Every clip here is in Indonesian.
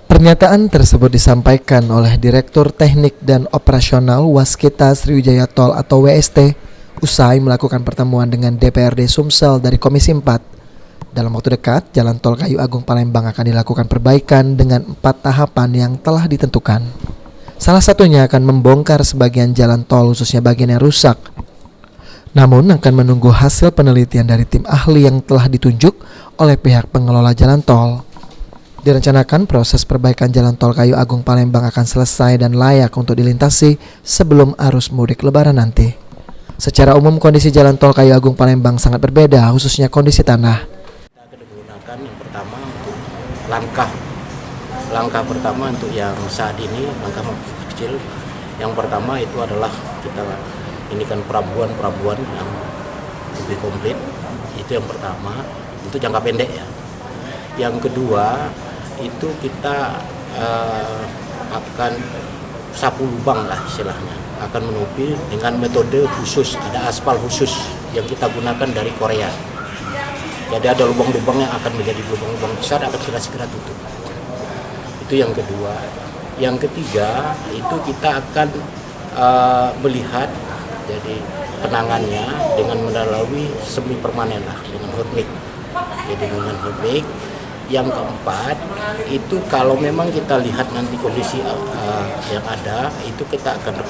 Pernyataan tersebut disampaikan oleh Direktur Teknik dan Operasional Waskita Sriwijaya Tol atau WST usai melakukan pertemuan dengan DPRD Sumsel dari Komisi 4. Dalam waktu dekat, Jalan Tol Kayu Agung Palembang akan dilakukan perbaikan dengan 4 tahapan yang telah ditentukan. Salah satunya akan membongkar sebagian jalan tol khususnya bagian yang rusak. Namun akan menunggu hasil penelitian dari tim ahli yang telah ditunjuk oleh pihak pengelola jalan tol. Direncanakan proses perbaikan Jalan Tol Kayu Agung Palembang akan selesai dan layak untuk dilintasi sebelum arus mudik Lebaran nanti. Secara umum kondisi Jalan Tol Kayu Agung Palembang sangat berbeda, khususnya kondisi tanah. Kita akan menggunakan yang pertama untuk langkah pertama untuk yang saat ini langkah kecil. Yang pertama itu adalah kita ini kan perabuan yang lebih komplit. Itu yang pertama, itu jangka pendek ya. Yang kedua itu kita akan sapu lubang lah istilahnya, akan menutupi dengan metode khusus, ada aspal khusus yang kita gunakan dari Korea. Jadi ada lubang-lubang yang akan menjadi lubang-lubang besar, akan kita segera tutup. Itu yang kedua. Yang ketiga itu kita akan melihat jadi penangannya dengan melalui semi permanen lah, dengan hot mix. Jadi dengan hot mix. Yang keempat itu kalau memang kita lihat nanti kondisi yang ada itu kita akan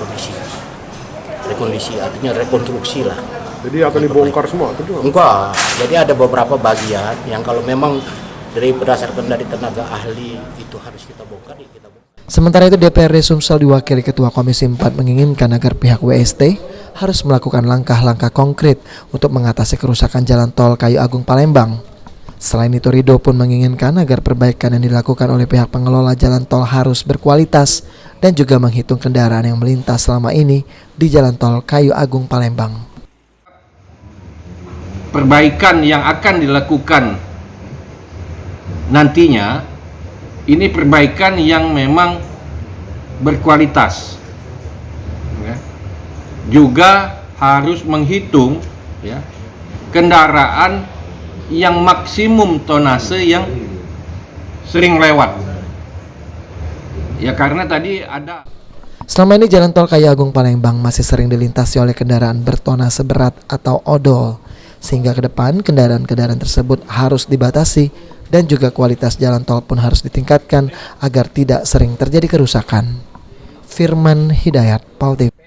rekondisi artinya rekonstruksi lah. Jadi akan dibongkar semua? Enggak, jadi ada beberapa bagian yang kalau memang berdasarkan dari tenaga ahli itu harus kita bongkar, ya kita bongkar. Sementara itu DPRD Sumsel diwakili Ketua Komisi 4 menginginkan agar pihak WST harus melakukan langkah-langkah konkret untuk mengatasi kerusakan Jalan Tol Kayu Agung Palembang. Selain itu Ridho pun menginginkan agar perbaikan yang dilakukan oleh pihak pengelola jalan tol harus berkualitas dan juga menghitung kendaraan yang melintas selama ini di Jalan Tol Kayu Agung Palembang. Perbaikan yang akan dilakukan nantinya ini perbaikan yang memang berkualitas, ya. Juga harus menghitung ya, kendaraan yang maksimum tonase yang sering lewat. Ya karena tadi ada. Selama ini Jalan Tol Kayu Agung Palembang masih sering dilintasi oleh kendaraan bertonase berat atau odol, sehingga ke depan kendaraan-kendaraan tersebut harus dibatasi dan juga kualitas jalan tol pun harus ditingkatkan agar tidak sering terjadi kerusakan. Firman Hidayat, PAL TV.